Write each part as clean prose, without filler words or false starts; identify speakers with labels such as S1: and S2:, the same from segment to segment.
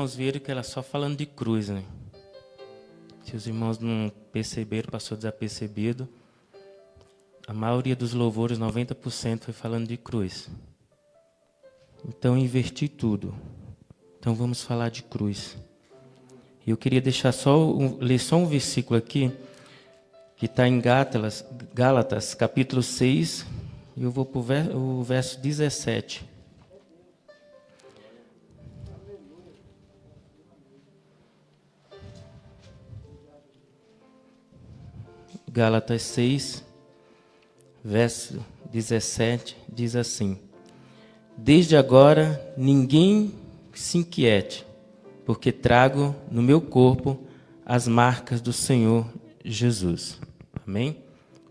S1: Irmãos viram que ela só falando de cruz, né? Se os irmãos não perceberam, passou desapercebido. A maioria dos louvores, 90%, foi falando de cruz. Então, eu inverti tudo. Então, vamos falar de cruz. Eu queria deixar ler só um versículo aqui, que está em Gálatas, capítulo 6, e eu vou para o verso 17. Gálatas 6, verso 17, diz assim: Desde agora ninguém se inquiete, porque trago no meu corpo as marcas do Senhor Jesus. Amém?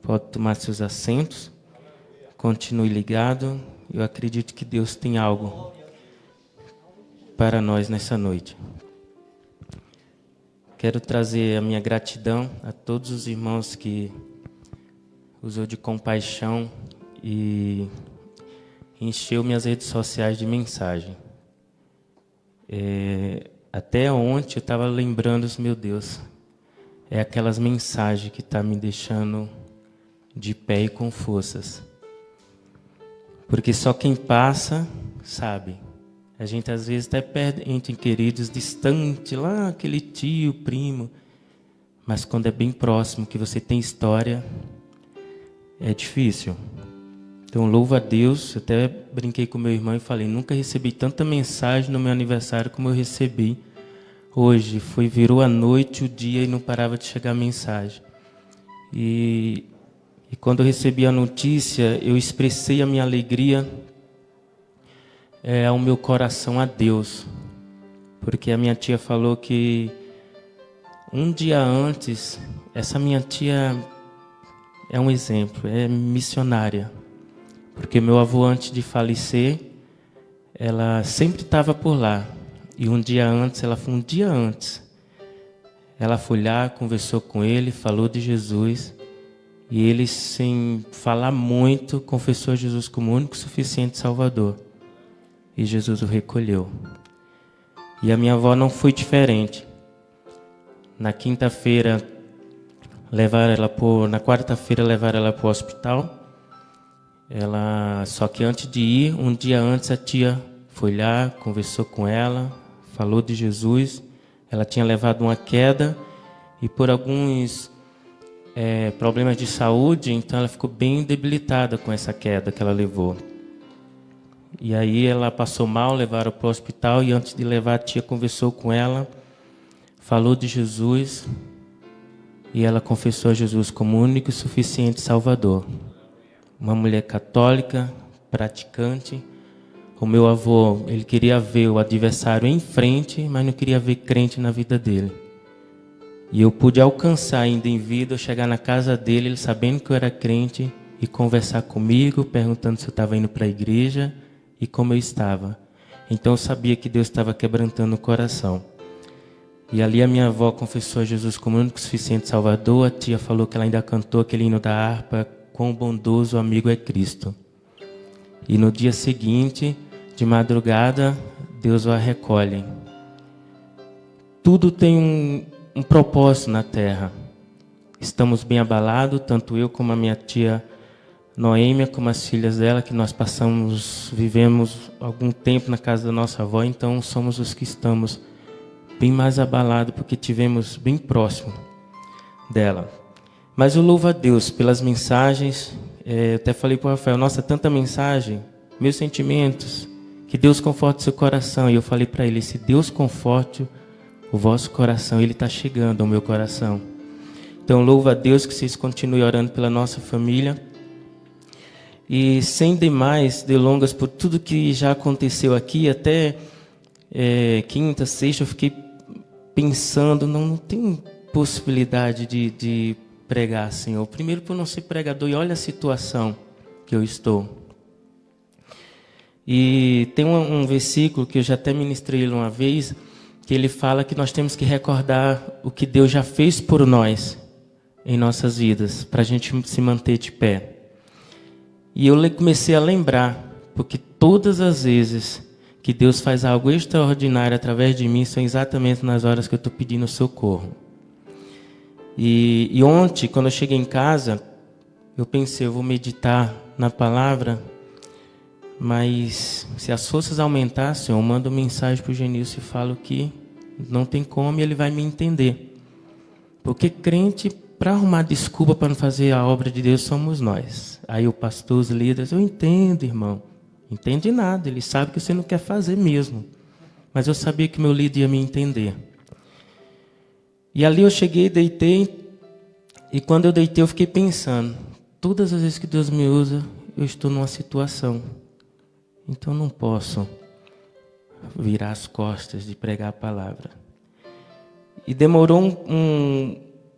S1: Pode tomar seus assentos, continue ligado. Eu acredito que Deus tem algo para nós nessa noite. Quero trazer a minha gratidão a todos os irmãos que usou de compaixão e encheu minhas redes sociais de mensagem. Até ontem eu estava lembrando, meu Deus, é aquelas mensagens que estão me deixando de pé e com forças. Porque só quem passa sabe. A gente às vezes até perde entre queridos distante, lá aquele tio, primo. Mas quando é bem próximo, que você tem história, é difícil. Então louvo a Deus. Eu até brinquei com meu irmão e falei, nunca recebi tanta mensagem no meu aniversário como eu recebi hoje. Virou a noite, o dia e não parava de chegar mensagem. E quando eu recebi a notícia, eu expressei a minha alegria ao meu coração a Deus, porque a minha tia falou que um dia antes, essa minha tia é um exemplo, é missionária, porque meu avô antes de falecer, ela sempre estava por lá, e um dia antes, ela foi lá, conversou com ele, falou de Jesus, e ele, sem falar muito, confessou Jesus como o único suficiente Salvador. E Jesus o recolheu. E a minha avó não foi diferente. Na quinta-feira, na quarta-feira, levaram ela para o hospital. Só que antes de ir, um dia antes, a tia foi lá, conversou com ela, falou de Jesus. Ela tinha levado uma queda e por alguns problemas de saúde, então ela ficou bem debilitada com essa queda que ela levou. E aí ela passou mal, levaram para o hospital e antes de levar a tia conversou com ela, falou de Jesus e ela confessou a Jesus como o único e suficiente Salvador. Uma mulher católica, praticante. O meu avô, ele queria ver o adversário em frente, mas não queria ver crente na vida dele. E eu pude alcançar ainda em vida, chegar na casa dele, ele sabendo que eu era crente e conversar comigo, perguntando se eu estava indo para a igreja e como eu estava. Então eu sabia que Deus estava quebrantando o coração. E ali a minha avó confessou a Jesus como o único suficiente Salvador. A tia falou que ela ainda cantou aquele hino da harpa, quão bondoso o amigo é Cristo. E no dia seguinte, de madrugada, Deus a recolhe. Tudo tem um propósito na terra. Estamos bem abalados, tanto eu como a minha tia Noêmia, como as filhas dela, que nós vivemos algum tempo na casa da nossa avó, então somos os que estamos bem mais abalados, porque tivemos bem próximo dela. Mas eu louvo a Deus pelas mensagens, eu até falei para o Rafael, nossa, tanta mensagem, meus sentimentos, que Deus conforte seu coração. E eu falei para ele, se Deus conforte o vosso coração, Ele está chegando ao meu coração. Então louvo a Deus que vocês continuem orando pela nossa família. E sem demais delongas por tudo que já aconteceu aqui, até quinta, sexta, eu fiquei pensando, não tem possibilidade de pregar, Senhor. Primeiro por não ser pregador, e olha a situação que eu estou. E tem um versículo que eu já até ministrei uma vez, que ele fala que nós temos que recordar o que Deus já fez por nós em nossas vidas, para a gente se manter de pé. E eu comecei a lembrar, porque todas as vezes que Deus faz algo extraordinário através de mim são exatamente nas horas que eu estou pedindo socorro. E ontem, quando eu cheguei em casa, eu pensei, eu vou meditar na palavra, mas se as forças aumentassem, eu mando mensagem para o Genilson e falo que não tem como e ele vai me entender. Porque crente, para arrumar desculpa para não fazer a obra de Deus, somos nós. Aí o pastor, os líderes, eu entendo, irmão. Entende nada, ele sabe que você não quer fazer mesmo. Mas eu sabia que meu líder ia me entender. E ali eu cheguei, deitei, e quando eu deitei eu fiquei pensando, todas as vezes que Deus me usa, eu estou numa situação. Então eu não posso virar as costas de pregar a palavra. E demorou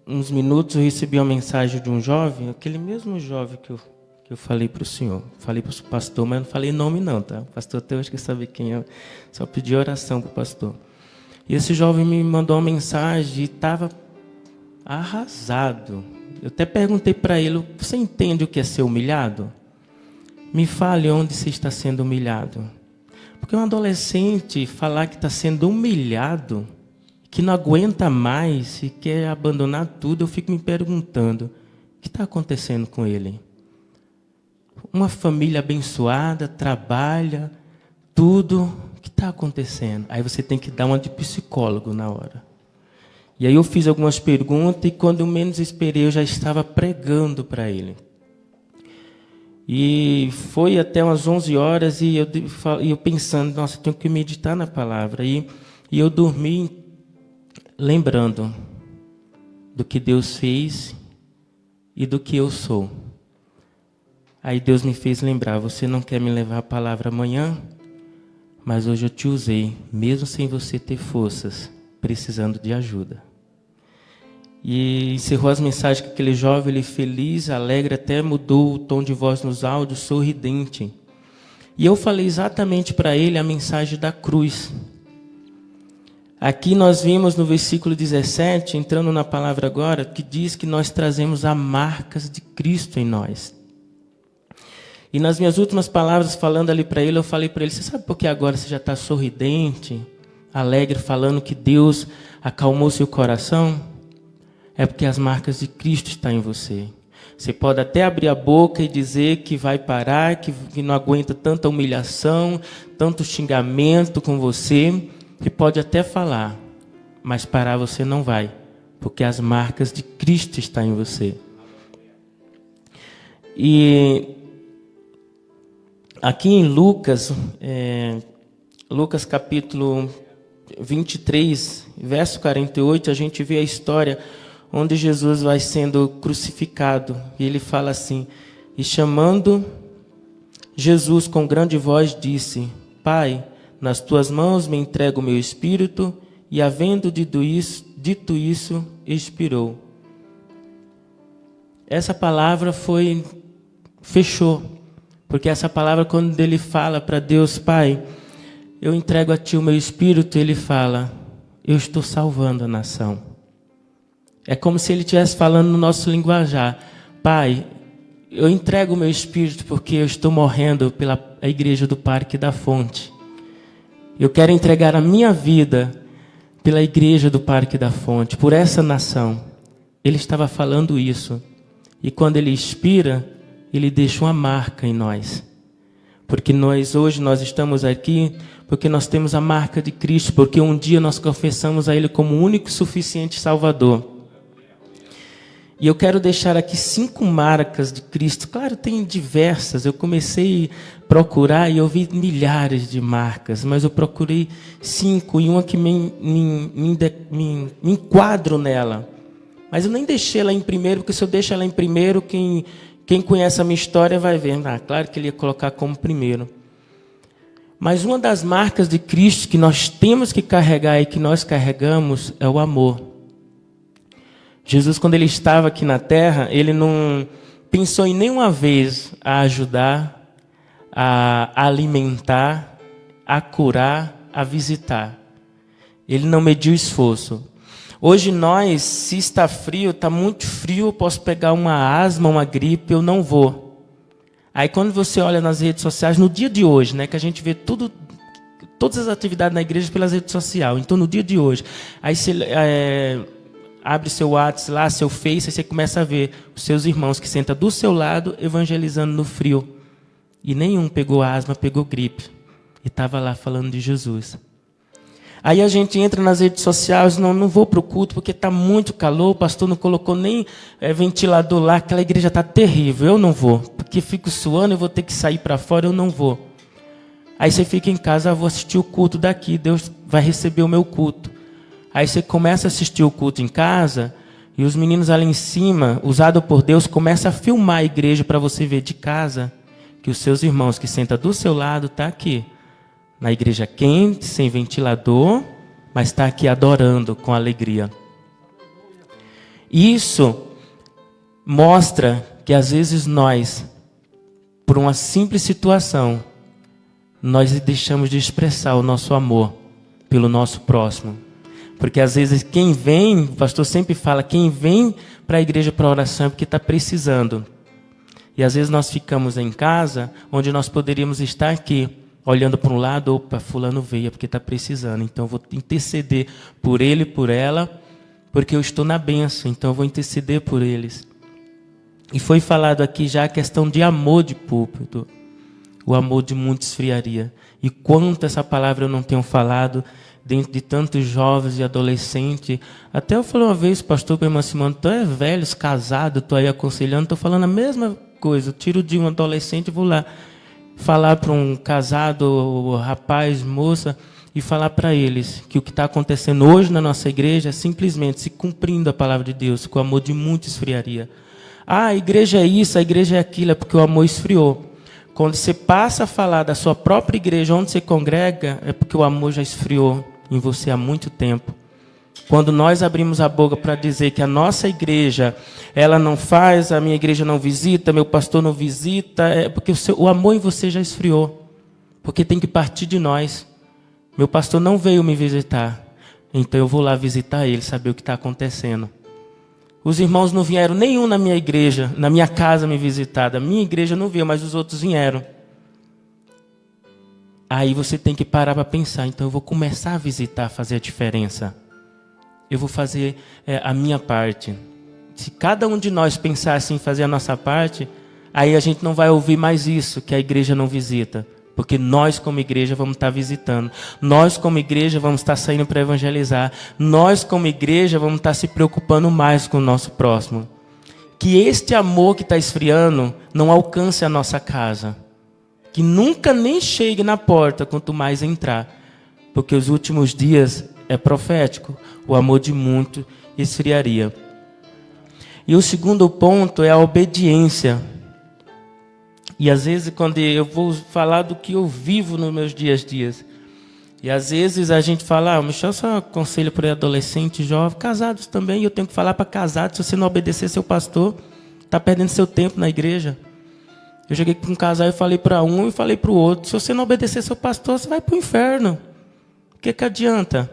S1: uns minutos, eu recebi uma mensagem de um jovem, aquele mesmo jovem que eu falei para o senhor. Falei para o pastor, mas não falei nome não, tá? O pastor até hoje quer saber quem é, só pedi oração para o pastor. E esse jovem me mandou uma mensagem e estava arrasado. Eu até perguntei para ele, você entende o que é ser humilhado? Me fale onde você está sendo humilhado. Porque um adolescente falar que está sendo humilhado, que não aguenta mais e quer abandonar tudo, eu fico me perguntando, o que está acontecendo com ele? Uma família abençoada, trabalha, tudo, o que está acontecendo? Aí você tem que dar uma de psicólogo na hora. E aí eu fiz algumas perguntas e quando eu menos esperei, eu já estava pregando para ele. E foi até umas 11 horas e eu pensando, nossa, eu tenho que meditar na palavra. E eu dormi lembrando do que Deus fez e do que eu sou. Aí Deus me fez lembrar, você não quer me levar a palavra amanhã? Mas hoje eu te usei, mesmo sem você ter forças, precisando de ajuda. E encerrou as mensagens com aquele jovem, ele feliz, alegre, até mudou o tom de voz nos áudios, sorridente. E eu falei exatamente para ele a mensagem da cruz. Aqui nós vimos no versículo 17, entrando na palavra agora, que diz que nós trazemos as marcas de Cristo em nós. E nas minhas últimas palavras, falando ali para ele, eu falei para ele, você sabe por que agora você já está sorridente, alegre, falando que Deus acalmou seu coração? É porque as marcas de Cristo estão em você. Você pode até abrir a boca e dizer que vai parar, que não aguenta tanta humilhação, tanto xingamento com você, que pode até falar, mas parar você não vai, porque as marcas de Cristo estão em você. E aqui em Lucas capítulo 23, verso 48, a gente vê a história onde Jesus vai sendo crucificado. E ele fala assim, e chamando Jesus com grande voz disse, Pai, nas tuas mãos me entrego o meu espírito, e havendo dito isso, expirou. Essa palavra fechou, porque essa palavra, quando ele fala para Deus, Pai, eu entrego a ti o meu espírito, ele fala, eu estou salvando a nação. É como se ele estivesse falando no nosso linguajar. Pai, eu entrego o meu espírito porque eu estou morrendo pela igreja do Parque da Fonte. Eu quero entregar a minha vida pela igreja do Parque da Fonte, por essa nação. Ele estava falando isso. E quando ele expira, ele deixa uma marca em nós. Porque hoje nós estamos aqui porque nós temos a marca de Cristo, porque um dia nós confessamos a Ele como o único e suficiente Salvador. E eu quero deixar aqui 5 marcas de Cristo. Claro, tem diversas. Eu comecei a procurar e eu vi milhares de marcas. Mas eu procurei 5 e uma que me enquadro nela. Mas eu nem deixei ela em primeiro, porque se eu deixo ela em primeiro, quem conhece a minha história vai ver. Claro que ele ia colocar como primeiro. Mas uma das marcas de Cristo que nós temos que carregar e que nós carregamos é o amor. Jesus, quando ele estava aqui na terra, ele não pensou em nenhuma vez a ajudar, a alimentar, a curar, a visitar. Ele não mediu esforço. Hoje nós, se está frio, está muito frio, eu posso pegar uma asma, uma gripe, eu não vou. Aí quando você olha nas redes sociais, no dia de hoje, né, que a gente vê tudo todas as atividades na igreja pelas redes sociais. Então, no dia de hoje, aí você abre seu WhatsApp lá, seu Face, aí você começa a ver os seus irmãos que sentam do seu lado evangelizando no frio. E nenhum pegou asma, pegou gripe. E estava lá falando de Jesus. Aí a gente entra nas redes sociais, não vou para o culto porque está muito calor, o pastor não colocou nem ventilador lá, aquela igreja está terrível, eu não vou. Porque fico suando, eu vou ter que sair para fora, eu não vou. Aí você fica em casa, vou assistir o culto daqui, Deus vai receber o meu culto. Aí você começa a assistir o culto em casa, e os meninos ali em cima, usado por Deus, começam a filmar a igreja para você ver de casa, que os seus irmãos que sentam do seu lado estão aqui. Na igreja quente, sem ventilador, mas está aqui adorando com alegria. Isso mostra que às vezes nós, por uma simples situação, nós deixamos de expressar o nosso amor pelo nosso próximo. Porque às vezes quem vem, o pastor sempre fala, quem vem para a igreja para oração é porque está precisando. E às vezes nós ficamos em casa, onde nós poderíamos estar aqui, olhando para um lado, opa, fulano veio porque está precisando. Então eu vou interceder por ele e por ela, porque eu estou na bênção, então eu vou interceder por eles. E foi falado aqui já a questão de amor de púlpito. O amor de muito esfriaria. E quanto essa palavra eu não tenho falado dentro de tantos jovens e adolescentes. Até eu falei uma vez, pastor, para a irmã Simone, tu é velho, casado, estou aí aconselhando, estou falando a mesma coisa. Eu tiro de um adolescente e vou lá falar para um casado, rapaz, moça, e falar para eles que o que está acontecendo hoje na nossa igreja é simplesmente se cumprindo a palavra de Deus, que o amor de muito esfriaria. Ah, a igreja é isso, a igreja é aquilo, é porque o amor esfriou. Quando você passa a falar da sua própria igreja, onde você congrega, é porque o amor já esfriou em você há muito tempo. Quando nós abrimos a boca para dizer que a nossa igreja, ela não faz, a minha igreja não visita, meu pastor não visita, é porque o amor em você já esfriou. Porque tem que partir de nós. Meu pastor não veio me visitar, então eu vou lá visitar ele, saber o que está acontecendo. Os irmãos não vieram nenhum na minha igreja, na minha casa me visitar. Da minha igreja não veio, mas os outros vieram. Aí você tem que parar para pensar. Então eu vou começar a visitar, fazer a diferença. Eu vou fazer a minha parte. Se cada um de nós pensar assim, fazer a nossa parte, aí a gente não vai ouvir mais isso, que a igreja não visita. Porque nós como igreja vamos estar visitando. Nós como igreja vamos estar saindo para evangelizar. Nós como igreja vamos estar se preocupando mais com o nosso próximo. Que este amor que está esfriando não alcance a nossa casa. Que nunca nem chegue na porta, quanto mais entrar. Porque os últimos dias é profético. O amor de muito esfriaria. E o segundo ponto é a obediência. E às vezes, quando eu vou falar do que eu vivo nos meus dias a dias, e às vezes a gente fala, o Michel só aconselha para adolescente, jovem, casados também, e eu tenho que falar para casados, se você não obedecer seu pastor, está perdendo seu tempo na igreja. Eu cheguei com um casal e falei para um e falei para o outro, se você não obedecer seu pastor, você vai para o inferno. O que adianta?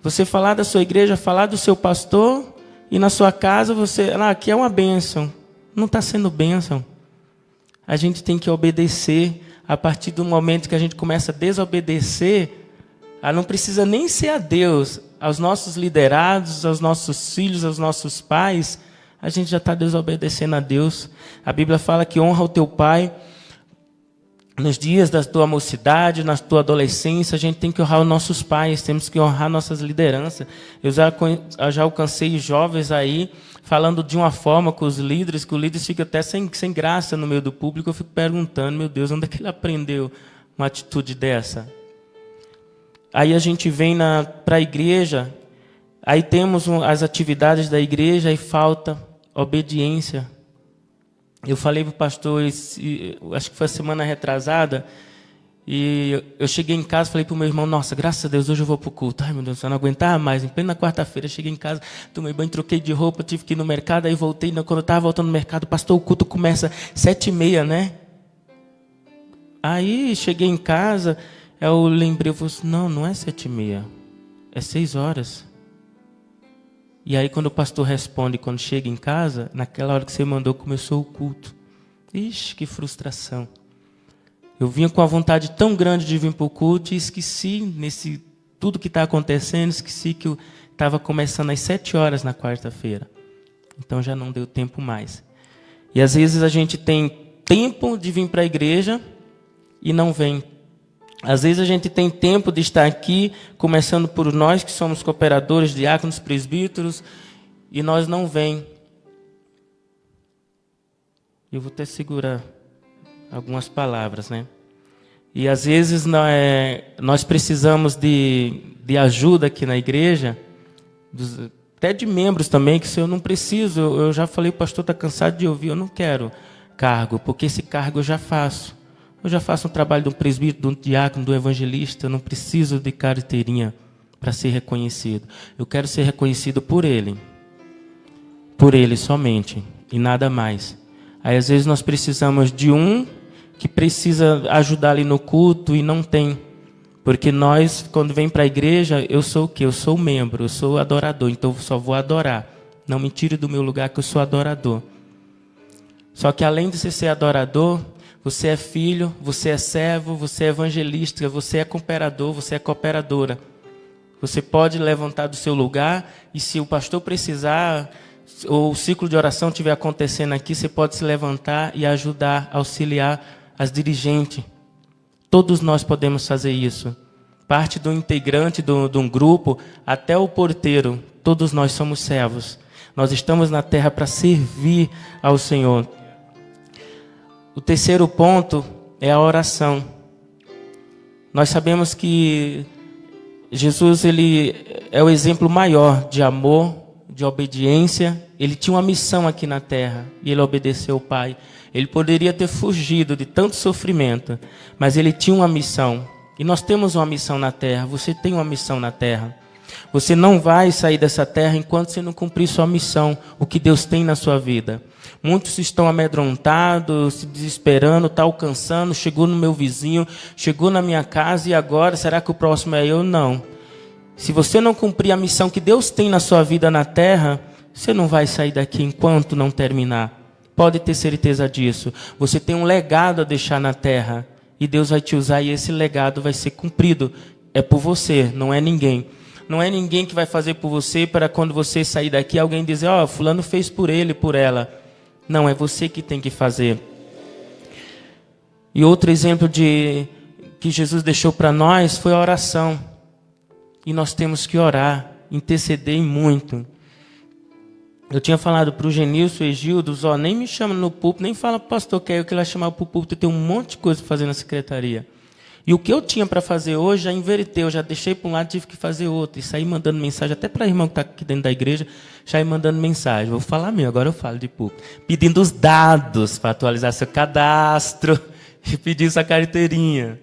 S1: Você falar da sua igreja, falar do seu pastor, e na sua casa você, aqui é uma bênção. Não está sendo bênção. A gente tem que obedecer. A partir do momento que a gente começa a desobedecer, não precisa nem ser a Deus, aos nossos liderados, aos nossos filhos, aos nossos pais, a gente já está desobedecendo a Deus. A Bíblia fala que honra o teu pai. Nos dias da tua mocidade, na tua adolescência, a gente tem que honrar os nossos pais, temos que honrar nossas lideranças. Eu já alcancei jovens aí, falando de uma forma com os líderes, que o líder fica até sem graça no meio do público. Eu fico perguntando, meu Deus, onde é que ele aprendeu uma atitude dessa? Aí a gente vem para a igreja, aí temos as atividades da igreja e falta obediência. Eu falei para o pastor, acho que foi a semana retrasada, e eu cheguei em casa e falei para o meu irmão, nossa, graças a Deus, hoje eu vou para o culto. Ai, meu Deus, eu não aguentava mais. Em plena quarta-feira, cheguei em casa, tomei banho, troquei de roupa, tive que ir no mercado, aí voltei. Quando eu estava voltando no mercado, pastor, o culto começa 7h30, né? Aí, cheguei em casa, eu lembrei, eu falei assim, não é 7h30, é 6h. E aí, quando o pastor responde, quando chega em casa, naquela hora que você mandou, começou o culto. Ixi, que frustração. Eu vinha com a vontade tão grande de vir para o culto e esqueci, nesse tudo que está acontecendo, esqueci que eu estava começando às 7 horas na quarta-feira. Então já não deu tempo mais. E às vezes a gente tem tempo de vir para a igreja e não vem. Às vezes a gente tem tempo de estar aqui, começando por nós que somos cooperadores, diáconos, presbíteros, e nós não vem. Eu vou até segurar algumas palavras, né? E às vezes nós precisamos de ajuda aqui na igreja, até de membros também, que se eu não preciso, eu já falei, o pastor está cansado de ouvir, eu não quero cargo, porque esse cargo eu já faço. Eu já faço um trabalho de um presbítero, de um diácono, de um evangelista, eu não preciso de carteirinha para ser reconhecido. Eu quero ser reconhecido por ele somente, e nada mais. Aí às vezes nós precisamos de um que precisa ajudar ali no culto e não tem. Porque nós, quando vem para a igreja, eu sou o quê? Eu sou membro, eu sou adorador, então eu só vou adorar. Não me tire do meu lugar que eu sou adorador. Só que além de você ser adorador, você é filho, você é servo, você é evangelista, você é cooperador, você é cooperadora. Você pode levantar do seu lugar e se o pastor precisar, ou o ciclo de oração estiver acontecendo aqui, você pode se levantar e ajudar, auxiliar as dirigentes. Todos nós podemos fazer isso. Parte do integrante de um grupo até o porteiro, todos nós somos servos. Nós estamos na terra para servir ao Senhor. O terceiro ponto é a oração. Nós sabemos que Jesus ele é o exemplo maior de amor, de obediência. Ele tinha uma missão aqui na terra e ele obedeceu ao Pai. Ele poderia ter fugido de tanto sofrimento, mas ele tinha uma missão. E nós temos uma missão na terra. Você tem uma missão na terra. Você não vai sair dessa terra enquanto você não cumprir sua missão, o que Deus tem na sua vida. Muitos estão amedrontados, se desesperando, está alcançando, chegou no meu vizinho, chegou na minha casa e agora, será que o próximo é eu? Não. Se você não cumprir a missão que Deus tem na sua vida na terra, você não vai sair daqui enquanto não terminar. Pode ter certeza disso. Você tem um legado a deixar na terra e Deus vai te usar e esse legado vai ser cumprido. É por você, não é ninguém. Não é ninguém que vai fazer por você para quando você sair daqui alguém dizer, ó, fulano fez por ele, por ela. Não, é você que tem que fazer. E outro exemplo que Jesus deixou para nós foi a oração. E nós temos que orar, interceder muito. Eu tinha falado para o Genilson, o Egildo, nem me chama no púlpito, nem fala para o pastor que é eu que ele vai chamar para o púlpito, tem um monte de coisa para fazer na secretaria. E o que eu tinha para fazer hoje, já inverteu, eu já deixei para um lado, tive que fazer outro. E saí mandando mensagem, até para a irmã que está aqui dentro da igreja, já ir mandando mensagem. Vou falar mesmo, agora eu falo de púlpito. Pedindo os dados para atualizar seu cadastro, e pedir essa carteirinha.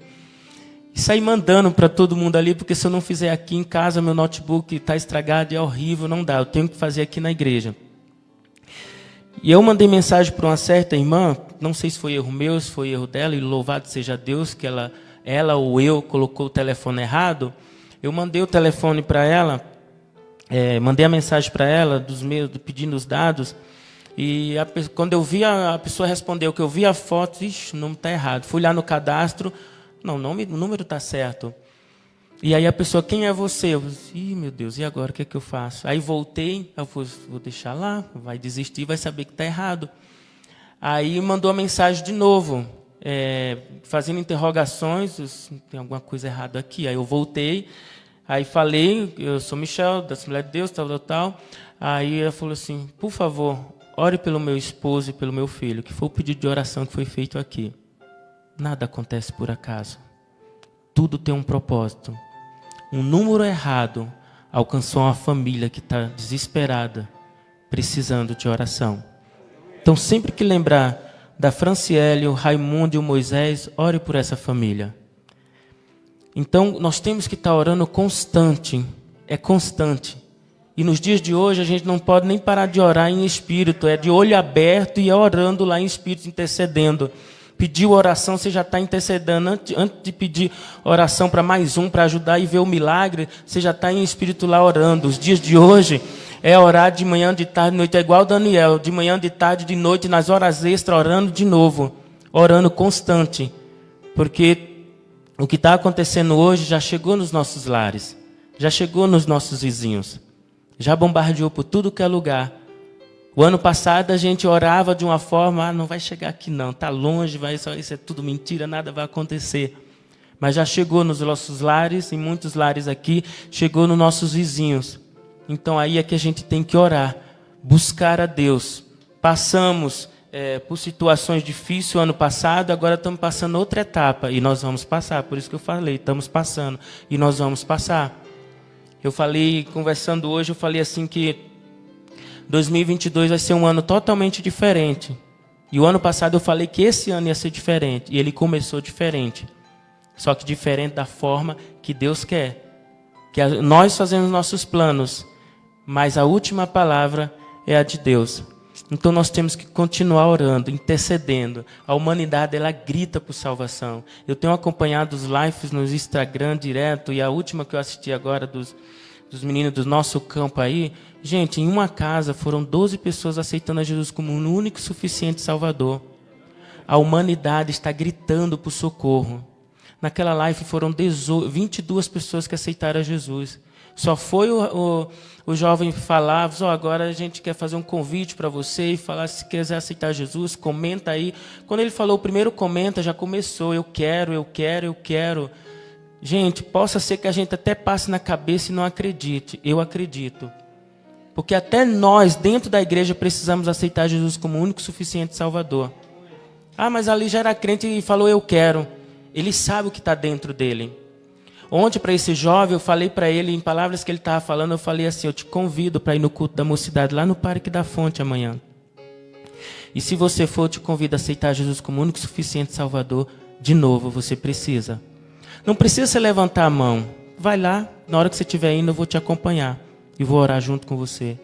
S1: E sair mandando para todo mundo ali, porque se eu não fizer aqui em casa, meu notebook está estragado e é horrível, não dá. Eu tenho que fazer aqui na igreja. E eu mandei mensagem para uma certa irmã, não sei se foi erro meu, se foi erro dela, e louvado seja Deus que ela ou eu colocou o telefone errado. Eu mandei o telefone para ela, mandei a mensagem para ela, pedindo os dados, e quando eu vi a pessoa respondeu que eu vi a foto, ixi, o nome está errado. Fui lá no cadastro, não, o número está certo. E aí a pessoa, quem é você? Eu disse, meu Deus, e agora o que é que eu faço? Aí voltei, eu vou deixar lá, vai desistir, vai saber que está errado. Aí mandou a mensagem de novo, fazendo interrogações, tem alguma coisa errada aqui. Aí eu voltei, aí falei, eu sou Michel, da Assembleia de Deus, tal, tal, tal. Aí ela falou assim, por favor, ore pelo meu esposo e pelo meu filho, que foi o pedido de oração que foi feito aqui. Nada acontece por acaso. Tudo tem um propósito. Um número errado alcançou uma família que está desesperada, precisando de oração. Então, sempre que lembrar da Franciele, o Raimundo e o Moisés, ore por essa família. Então, nós temos que estar orando constante. É constante. E nos dias de hoje, a gente não pode nem parar de orar em espírito. É de olho aberto e orando lá em espírito, intercedendo. Pediu oração, você já está intercedendo. Antes de pedir oração para mais um, para ajudar e ver o milagre, você já está em espírito lá orando. Os dias de hoje é orar de manhã, de tarde, de noite. É igual Daniel, de manhã, de tarde, de noite, nas horas extras, orando de novo. Orando constante. Porque o que está acontecendo hoje já chegou nos nossos lares, já chegou nos nossos vizinhos, já bombardeou por tudo que é lugar. O ano passado a gente orava de uma forma, não vai chegar aqui não, está longe, isso é tudo mentira, nada vai acontecer. Mas já chegou nos nossos lares, em muitos lares aqui, chegou nos nossos vizinhos. Então aí é que a gente tem que orar, buscar a Deus. Passamos por situações difíceis o ano passado, agora estamos passando outra etapa e nós vamos passar. Por isso que eu falei, estamos passando e nós vamos passar. Eu falei, conversando hoje, eu falei assim que 2022 vai ser um ano totalmente diferente. E o ano passado eu falei que esse ano ia ser diferente e ele começou diferente. Só que diferente da forma que Deus quer. Que nós fazemos nossos planos, mas a última palavra é a de Deus. Então nós temos que continuar orando, intercedendo. A humanidade, ela grita por salvação. Eu tenho acompanhado os lives no Instagram direto, e a última que eu assisti agora dos meninos do nosso campo aí, gente, em uma casa foram 12 pessoas aceitando a Jesus como um único e suficiente Salvador. A humanidade está gritando por socorro. Naquela live foram 22 pessoas que aceitaram a Jesus. Só foi o jovem falar, agora a gente quer fazer um convite para você e falar, se quiser aceitar Jesus, comenta aí. Quando ele falou o primeiro comenta, já começou, eu quero. Gente, possa ser que a gente até passe na cabeça e não acredite. Eu acredito. Porque até nós, dentro da igreja, precisamos aceitar Jesus como o único e suficiente Salvador. Ah, mas ali já era crente e falou, eu quero. Ele sabe o que está dentro dele. Ontem, para esse jovem, eu falei para ele, em palavras que ele estava falando, eu falei assim, eu te convido para ir no culto da mocidade, lá no Parque da Fonte amanhã. E se você for, eu te convido a aceitar Jesus como único e suficiente Salvador. De novo, você precisa. Não precisa você levantar a mão. Vai lá, na hora que você estiver indo, eu vou te acompanhar. E vou orar junto com você.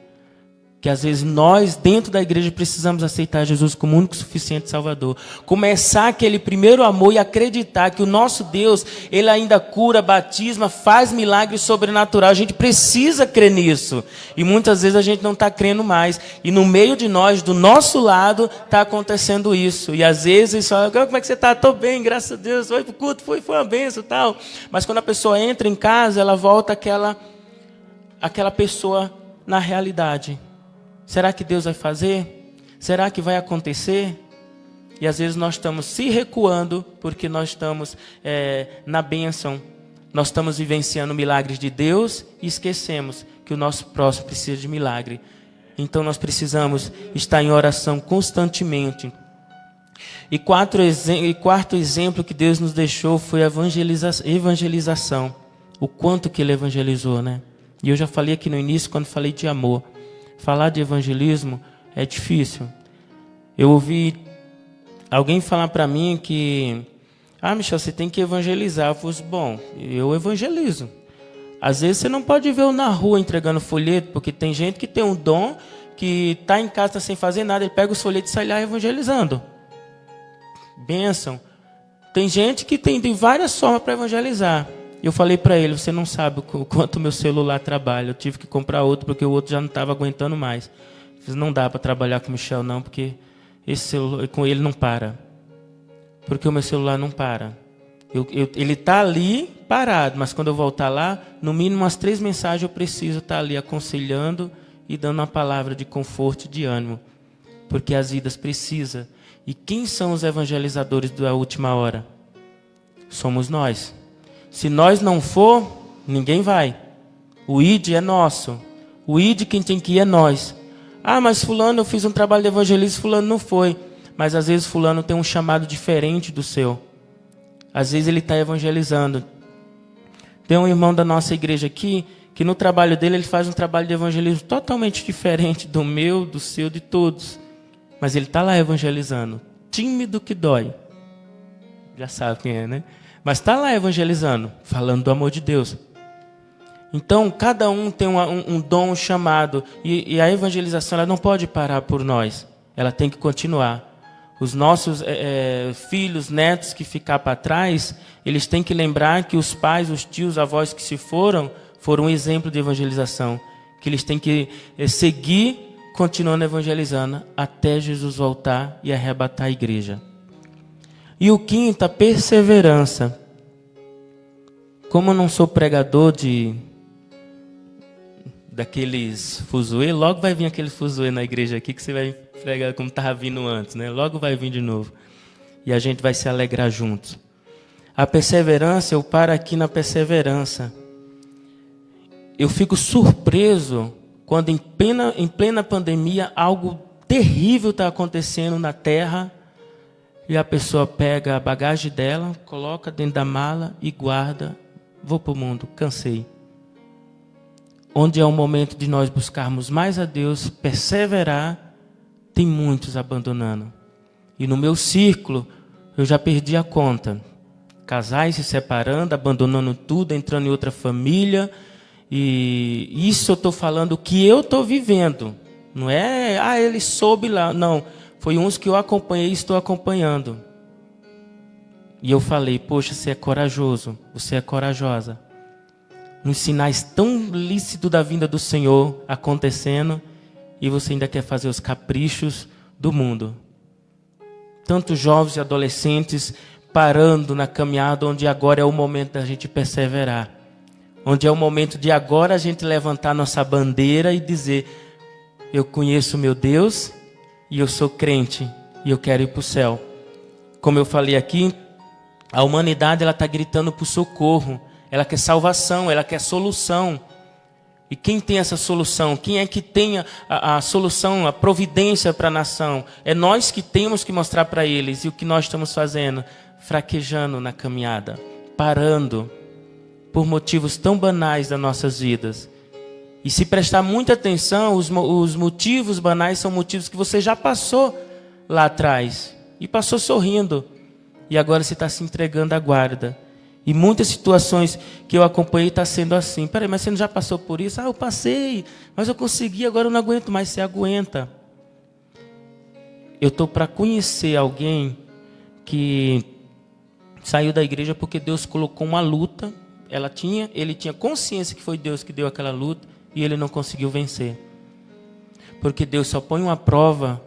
S1: Que às vezes nós, dentro da igreja, precisamos aceitar Jesus como único e suficiente Salvador. Começar aquele primeiro amor e acreditar que o nosso Deus, Ele ainda cura, batisma, faz milagre sobrenatural. A gente precisa crer nisso. E muitas vezes a gente não está crendo mais. E no meio de nós, do nosso lado, está acontecendo isso. E às vezes, só, como é que você está? Estou bem, graças a Deus. Foi para o culto, foi uma bênção e tal. Mas quando a pessoa entra em casa, ela volta aquela pessoa na realidade. Será que Deus vai fazer? Será que vai acontecer? E às vezes nós estamos se recuando porque nós estamos na bênção. Nós estamos vivenciando milagres de Deus e esquecemos que o nosso próximo precisa de milagre. Então nós precisamos estar em oração constantemente. E quarto exemplo que Deus nos deixou foi a evangelização. O quanto que Ele evangelizou, né? E eu já falei aqui no início, quando falei de amor. Falar de evangelismo é difícil. Eu ouvi alguém falar para mim que... Michel, você tem que evangelizar. Eu falei, bom, eu evangelizo. Às vezes você não pode ver eu na rua entregando folheto, porque tem gente que tem um dom, que está em casa sem fazer nada, ele pega os folhetos e sai lá evangelizando. Bênção. Tem gente que tem de várias formas para evangelizar. Eu falei para ele, você não sabe o quanto meu celular trabalha. Eu tive que comprar outro, porque o outro já não estava aguentando mais. Não dá para trabalhar com o Michel, não, porque esse celular, com ele não para. Porque o meu celular não para. Ele está ali parado, mas quando eu voltar lá, no mínimo umas 3 mensagens eu preciso estar ali aconselhando e dando uma palavra de conforto e de ânimo. Porque as vidas precisam. E quem são os evangelizadores da última hora? Somos nós. Se nós não for, ninguém vai. O ID é nosso. O ID quem tem que ir é nós. Mas fulano, eu fiz um trabalho de evangelismo, fulano não foi. Mas às vezes fulano tem um chamado diferente do seu. Às vezes ele está evangelizando. Tem um irmão da nossa igreja aqui, que no trabalho dele ele faz um trabalho de evangelismo totalmente diferente do meu, do seu, de todos. Mas ele está lá evangelizando. Tímido que dói. Já sabe quem é, né? Mas está lá evangelizando, falando do amor de Deus. Então, cada um tem um dom, um chamado. E a evangelização ela não pode parar por nós. Ela tem que continuar. Os nossos filhos, netos que ficar para trás, eles têm que lembrar que os pais, os tios, avós que se foram um exemplo de evangelização. Que eles têm que seguir, continuando evangelizando, até Jesus voltar e arrebatar a igreja. E o quinto, a perseverança. Como eu não sou pregador daqueles fuzuê, logo vai vir aquele fuzuê na igreja aqui que você vai pregar como estava vindo antes, né? Logo vai vir de novo. E a gente vai se alegrar juntos. A perseverança, eu paro aqui na perseverança. Eu fico surpreso quando em plena pandemia algo terrível está acontecendo na Terra e a pessoa pega a bagagem dela, coloca dentro da mala e guarda. Vou para o mundo, cansei. Onde é o momento de nós buscarmos mais a Deus, perseverar, tem muitos abandonando. E no meu círculo, eu já perdi a conta. Casais se separando, abandonando tudo, entrando em outra família. E isso eu estou falando que eu estou vivendo. Não é, ele soube lá. Não, foi uns que eu acompanhei e estou acompanhando. E eu falei, poxa, você é corajoso, você é corajosa. Uns sinais tão lícitos da vinda do Senhor acontecendo e você ainda quer fazer os caprichos do mundo. Tantos jovens e adolescentes parando na caminhada onde agora é o momento da gente perseverar. Onde é o momento de agora a gente levantar nossa bandeira e dizer, eu conheço meu Deus e eu sou crente e eu quero ir para o céu. Como eu falei aqui, a humanidade está gritando por socorro. Ela quer salvação, ela quer solução. E quem tem essa solução? Quem é que tem a solução, a providência para a nação? É nós que temos que mostrar para eles. E o que nós estamos fazendo? Fraquejando na caminhada, parando, por motivos tão banais das nossas vidas. E se prestar muita atenção, os motivos banais são motivos que você já passou lá atrás. E passou sorrindo. E agora você está se entregando à guarda. E muitas situações que eu acompanhei está sendo assim. Peraí, mas você não já passou por isso? Eu passei, mas eu consegui, agora eu não aguento mais. Você aguenta. Eu estou para conhecer alguém que saiu da igreja porque Deus colocou uma luta. Ele tinha consciência que foi Deus que deu aquela luta e ele não conseguiu vencer. Porque Deus só põe uma prova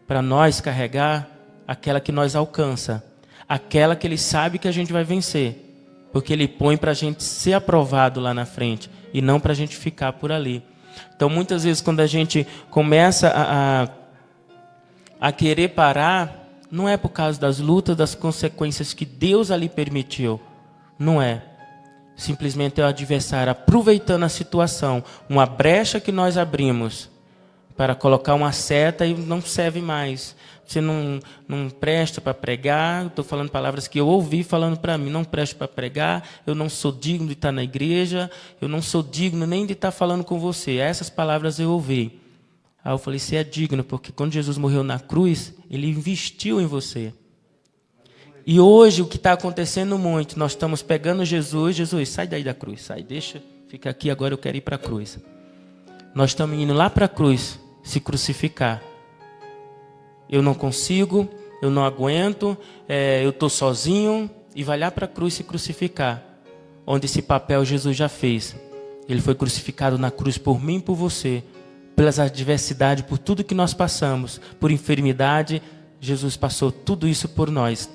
S1: para nós carregar aquela que nós alcança. Aquela que Ele sabe que a gente vai vencer. Porque Ele põe para a gente ser aprovado lá na frente. E não para a gente ficar por ali. Então, muitas vezes, quando a gente começa a querer parar, não é por causa das lutas, das consequências que Deus ali permitiu. Não é. Simplesmente é o adversário aproveitando a situação. Uma brecha que nós abrimos para colocar uma seta e não serve mais. Você não presta para pregar. Estou falando palavras que eu ouvi falando para mim. Não presto para pregar. Eu não sou digno de estar na igreja. Eu não sou digno nem de estar falando com você. Essas palavras eu ouvi. Aí eu falei, você é digno, porque quando Jesus morreu na cruz, Ele investiu em você. E hoje o que está acontecendo muito, nós estamos pegando Jesus, sai daí da cruz, sai, deixa, fica aqui, agora eu quero ir para a cruz. Nós estamos indo lá para a cruz, se crucificar. Eu não consigo, eu não aguento, eu estou sozinho, e vai lá para a cruz se crucificar. Onde esse papel Jesus já fez. Ele foi crucificado na cruz por mim e por você, pelas adversidades, por tudo que nós passamos, por enfermidade, Jesus passou tudo isso por nós.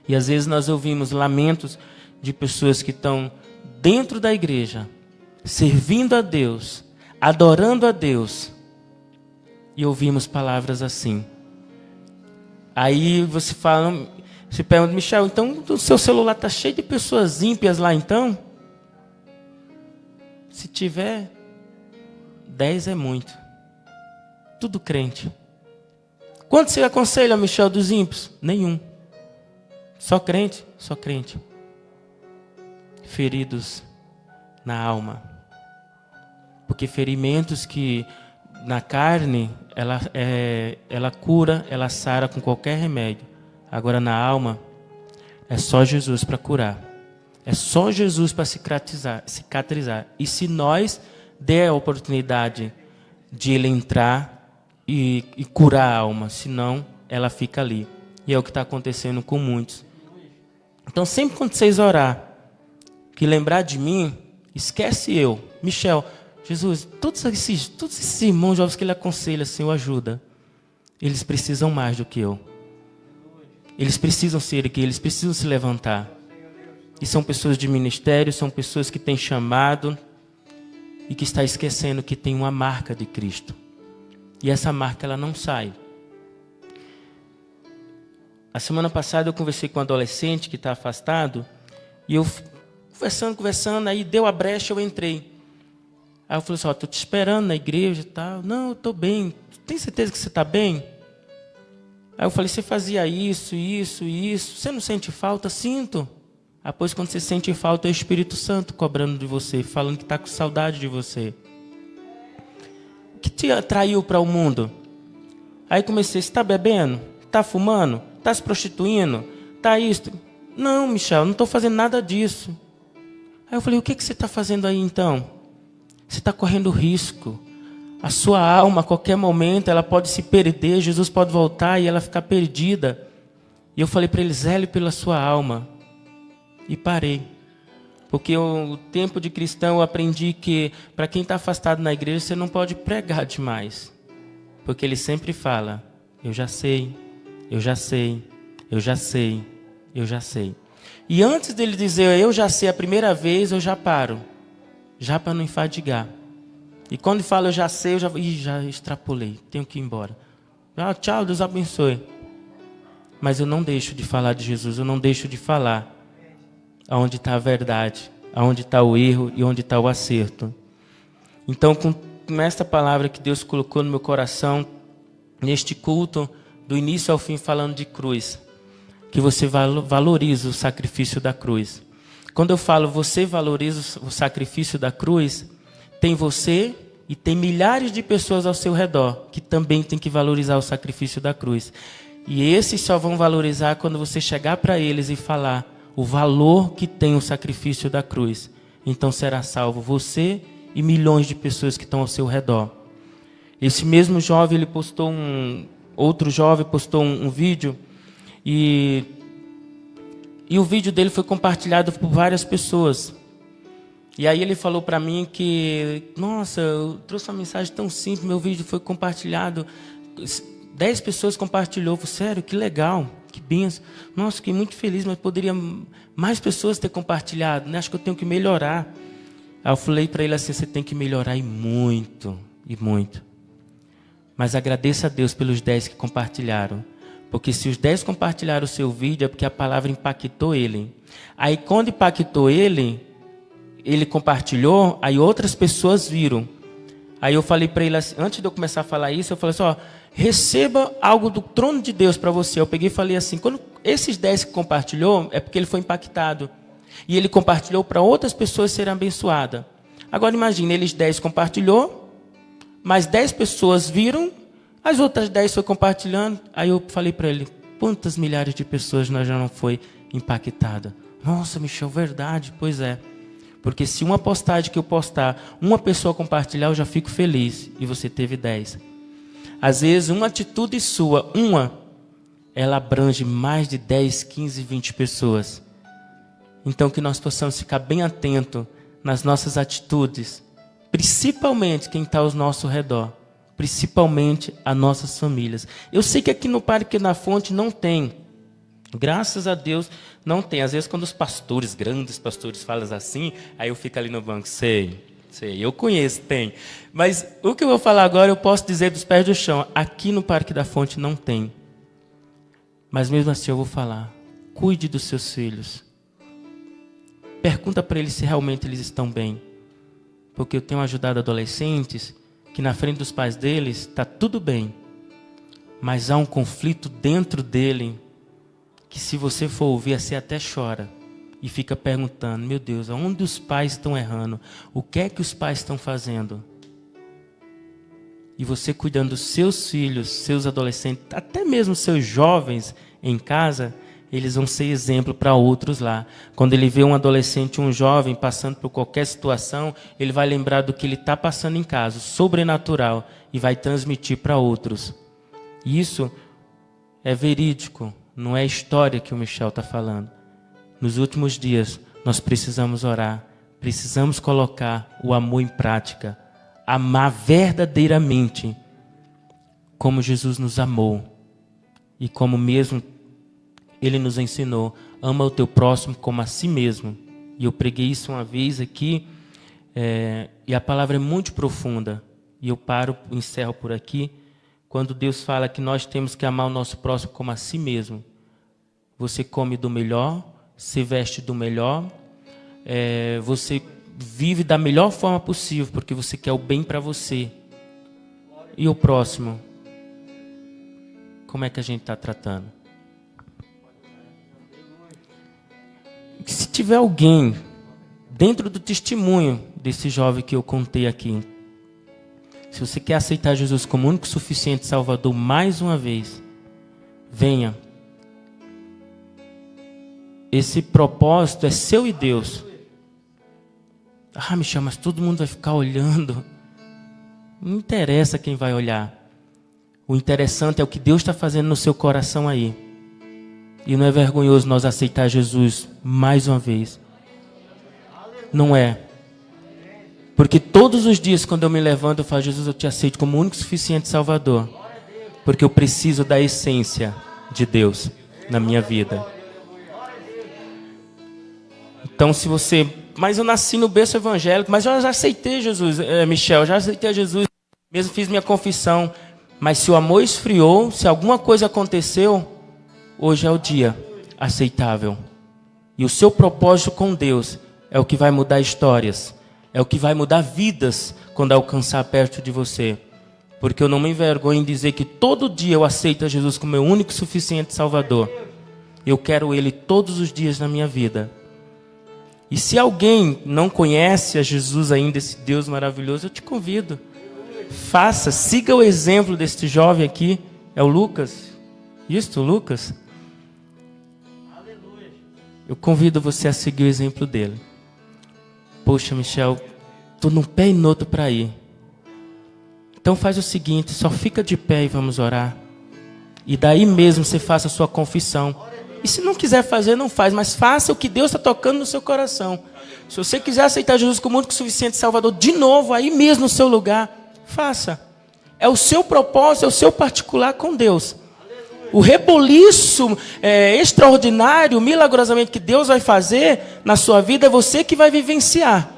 S1: E às vezes nós ouvimos lamentos de pessoas que estão dentro da igreja, servindo a Deus, adorando a Deus, e ouvimos palavras assim. Aí você pergunta, Michel, então o seu celular está cheio de pessoas ímpias lá então? Se tiver, 10 é muito. Tudo crente. Quanto você aconselha, Michel, dos ímpios? Nenhum. Só crente? Só crente. Feridos na alma. Porque ferimentos que na carne, ela cura, ela sara com qualquer remédio. Agora na alma, é só Jesus para curar. É só Jesus para cicatrizar. E se nós der a oportunidade de Ele entrar e curar a alma, senão ela fica ali. E é o que está acontecendo com muitos. Então sempre quando vocês orar, que lembrar de mim, esquece eu, Michel, Jesus, todos esses irmãos jovens que Ele aconselha, Senhor, ajuda. Eles precisam mais do que eu. Eles precisam se erguer, eles precisam se levantar. E são pessoas de ministério, são pessoas que têm chamado e que está esquecendo que tem uma marca de Cristo. E essa marca, ela não sai. A semana passada eu conversei com um adolescente que está afastado, e eu conversando, aí deu a brecha, eu entrei. Aí eu falei assim, estou te esperando na igreja e tal. Não, eu estou bem. Tem certeza que você está bem? Aí eu falei, você fazia isso. Você não sente falta? Sinto. Ah, pois quando você sente falta, é o Espírito Santo cobrando de você, falando que está com saudade de você. O que te atraiu para o mundo? Aí comecei, você está bebendo? Está fumando? Está se prostituindo? Está isso? Não, Michel, não estou fazendo nada disso. Aí eu falei, o que você está fazendo aí então? Você está correndo risco. A sua alma, a qualquer momento, ela pode se perder, Jesus pode voltar e ela ficar perdida. E eu falei para ele, zele pela sua alma. E parei. Porque o tempo de cristão eu aprendi que para quem está afastado na igreja, você não pode pregar demais. Porque ele sempre fala, eu já sei. E antes dele dizer, eu já sei a primeira vez, eu já paro. Já para não enfadigar. E quando fala eu já sei, já extrapolei, tenho que ir embora. Tchau, Deus abençoe. Mas eu não deixo de falar de Jesus, eu não deixo de falar aonde está a verdade, aonde está o erro e onde está o acerto. Então, com esta palavra que Deus colocou no meu coração, neste culto, do início ao fim falando de cruz, que você valorize o sacrifício da cruz. Quando eu falo você valoriza o sacrifício da cruz, tem você e tem milhares de pessoas ao seu redor que também tem que valorizar o sacrifício da cruz. E esses só vão valorizar quando você chegar para eles e falar o valor que tem o sacrifício da cruz. Então será salvo você e milhões de pessoas que estão ao seu redor. Esse mesmo jovem, outro jovem postou um vídeo e o vídeo dele foi compartilhado por várias pessoas. E aí ele falou para mim que, nossa, eu trouxe uma mensagem tão simples, meu vídeo foi compartilhado, 10 pessoas compartilhou, sério, que legal, que benção. Nossa, fiquei muito feliz, mas poderia mais pessoas ter compartilhado, né? Acho que eu tenho que melhorar. Aí eu falei para ele assim, você tem que melhorar e muito. Mas agradeça a Deus pelos 10 que compartilharam. Porque se os 10 compartilharam o seu vídeo, é porque a palavra impactou ele. Aí quando impactou ele compartilhou, aí outras pessoas viram. Aí eu falei para ele assim, antes de eu começar a falar isso, eu falei assim, receba algo do trono de Deus para você. Eu peguei e falei assim, quando esses 10 que compartilhou, é porque ele foi impactado. E ele compartilhou para outras pessoas serem abençoadas. Agora imagine, eles 10 compartilhou, mais 10 pessoas viram, as outras 10 foi compartilhando. Aí eu falei para ele, quantas milhares de pessoas nós já não foi impactada? Nossa, Michel, verdade, pois é. Porque se uma postagem que eu postar, uma pessoa compartilhar, eu já fico feliz. E você teve 10. Às vezes, uma atitude sua, ela abrange mais de 10, 15, 20 pessoas. Então, que nós possamos ficar bem atentos nas nossas atitudes. Principalmente quem está ao nosso redor. Principalmente as nossas famílias. Eu sei que aqui no Parque da Fonte não tem. Graças a Deus não tem. Às vezes quando os pastores, grandes pastores falam assim, aí eu fico ali no banco, sei, eu conheço, tem. Mas o que eu vou falar agora eu posso dizer dos pés do chão. Aqui no Parque da Fonte não tem. Mas mesmo assim eu vou falar. Cuide dos seus filhos. Pergunta para eles se realmente eles estão bem. Porque eu tenho ajudado adolescentes que na frente dos pais deles está tudo bem. Mas há um conflito dentro dele que se você for ouvir, você até chora e fica perguntando, meu Deus, aonde os pais estão errando? O que é que os pais estão fazendo? E você cuidando dos seus filhos, seus adolescentes, até mesmo seus jovens em casa, eles vão ser exemplo para outros lá. Quando ele vê um adolescente, um jovem passando por qualquer situação, ele vai lembrar do que ele está passando em casa, sobrenatural, e vai transmitir para outros. Isso é verídico. Não é história que o Michel está falando. Nos últimos dias, nós precisamos orar. Precisamos colocar o amor em prática. Amar verdadeiramente como Jesus nos amou. E como mesmo ele nos ensinou: ama o teu próximo como a si mesmo. E eu preguei isso uma vez aqui, e a palavra é muito profunda. E eu encerro por aqui, quando Deus fala que nós temos que amar o nosso próximo como a si mesmo. Você come do melhor, se veste do melhor, você vive da melhor forma possível, porque você quer o bem para você. E o próximo? Como é que a gente está tratando? Se tiver alguém dentro do testemunho desse jovem que eu contei aqui, se você quer aceitar Jesus como único e suficiente Salvador mais uma vez, venha. Esse propósito é seu e Deus. Ah, Michel, mas todo mundo vai ficar olhando. Não interessa quem vai olhar. O interessante é o que Deus está fazendo no seu coração aí. E não é vergonhoso nós aceitar Jesus mais uma vez. Não é. Porque todos os dias, quando eu me levanto, eu falo: Jesus, eu te aceito como único e suficiente Salvador. Porque eu preciso da essência de Deus na minha vida. Então, se você... Mas eu nasci no berço evangélico, mas eu já aceitei Jesus, Michel, eu já aceitei Jesus, mesmo fiz minha confissão. Mas se o amor esfriou, se alguma coisa aconteceu, hoje é o dia aceitável. E o seu propósito com Deus é o que vai mudar histórias, é o que vai mudar vidas quando alcançar perto de você. Porque eu não me envergonho em dizer que todo dia eu aceito a Jesus como meu único e suficiente Salvador. Eu quero Ele todos os dias na minha vida. E se alguém não conhece a Jesus ainda, esse Deus maravilhoso, eu te convido. Faça, siga o exemplo deste jovem aqui. É o Lucas? Isso, Lucas? Eu convido você a seguir o exemplo dele. Poxa, Michel, estou num pé e no outro para ir. Então faz o seguinte, só fica de pé e vamos orar. E daí mesmo você faça a sua confissão. E se não quiser fazer, não faz, mas faça o que Deus está tocando no seu coração. Se você quiser aceitar Jesus como único e suficiente Salvador, de novo, aí mesmo no seu lugar, faça. É o seu propósito, é o seu particular com Deus. O reboliço extraordinário, milagrosamente, que Deus vai fazer na sua vida, é você que vai vivenciar.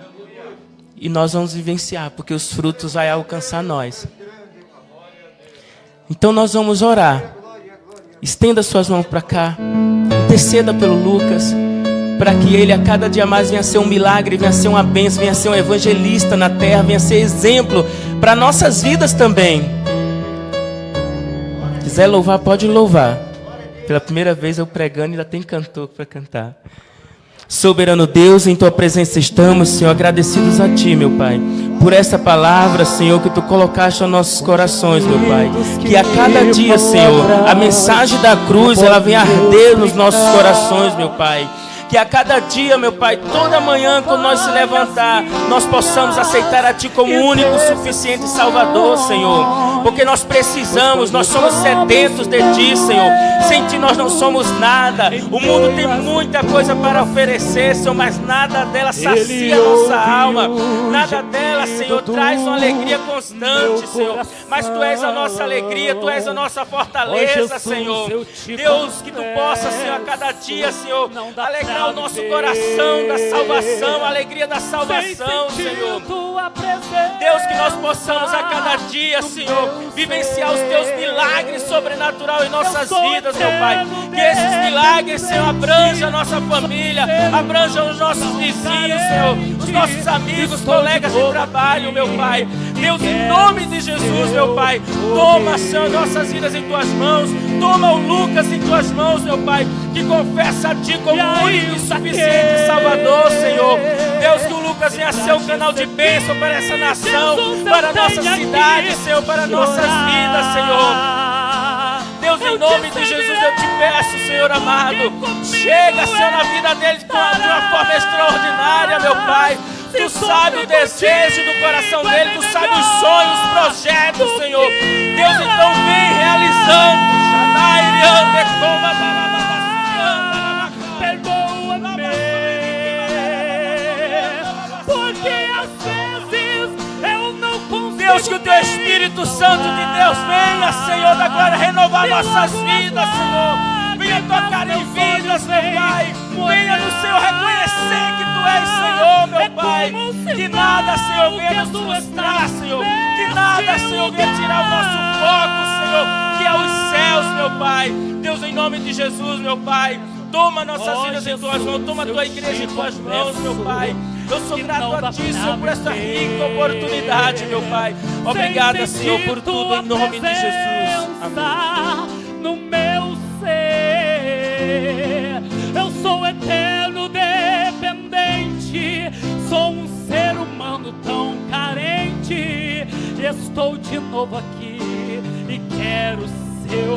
S1: E nós vamos vivenciar, porque os frutos vão alcançar nós. Então nós vamos orar. Estenda suas mãos para cá. Interceda pelo Lucas, para que ele a cada dia mais venha ser um milagre, venha ser uma bênção, venha ser um evangelista na terra, venha ser exemplo para nossas vidas também. Quiser louvar, pode louvar. Pela primeira vez eu pregando e ainda tem cantor para cantar. Soberano Deus, em Tua presença estamos, Senhor, agradecidos a Ti, meu Pai, por essa palavra, Senhor, que Tu colocaste aos nossos corações, meu Pai. Que a cada dia, Senhor, a mensagem da cruz, ela venha arder nos nossos corações, meu Pai. Que a cada dia, meu Pai, toda manhã, quando nós se levantar, nós possamos aceitar a Ti como único, suficiente Salvador, Senhor. Porque nós precisamos, nós somos sedentos de Ti, Senhor. Sem Ti nós não somos nada. O mundo tem muita coisa para oferecer, Senhor, mas nada dela sacia a nossa alma. Nada dela, Senhor, traz uma alegria constante, Senhor. Mas Tu és a nossa alegria, Tu és a nossa fortaleza, Senhor. Deus, que Tu possa, Senhor, a cada dia, Senhor, alegrar o nosso coração da salvação, a alegria da salvação, Senhor. Deus, que nós possamos a cada dia, Senhor, vivenciar os Teus milagres sobrenaturais em nossas vidas, meu Pai. Que esses milagres, Senhor, abranjam a nossa família, abranjam os nossos vizinhos, Senhor, os nossos amigos, colegas de trabalho, meu Pai. Deus, em nome de Jesus, meu Pai, toma, Senhor, nossas vidas em Tuas mãos. Toma o Lucas em Tuas mãos, meu Pai, que confessa a Ti como único e suficiente Salvador, Senhor. Deus, que o Lucas venha ser um canal de bênção para essa nação, para a nossa cidade, Senhor, para nossas vidas, Senhor. Deus, em nome de Jesus, eu Te peço, Senhor amado, chega, Senhor, na vida dele de uma forma extraordinária, meu Pai. Tu sabe o desejo do coração dele, Tu sabe os sonhos, os projetos, Senhor. Deus, então vem realizando. Perdoa-me, porque às vezes eu não consigo. Deus, que o Teu Espírito Santo de Deus venha, Senhor da glória, renovar nossas vidas, Senhor. venha tocar em vidas, meu Pai. Venha no Senhor reconhecer que Tu és Senhor, meu Pai. Que nada, Senhor, venha nos frustrar, Senhor. Que nada, Senhor, venha tirar o nosso foco, Senhor, que é os céus, meu Pai. Deus, em nome de Jesus, meu Pai, toma nossas vidas em Tuas mãos, toma a Tua igreja em Tuas mãos, meu Pai. Eu sou grato a Ti, Senhor, por essa rica oportunidade, meu Pai. Obrigada, Senhor, por tudo, em nome de Jesus. Amém.
S2: No meu ser, eu sou eterno dependente, sou um ser humano tão carente. Estou de novo aqui e quero ser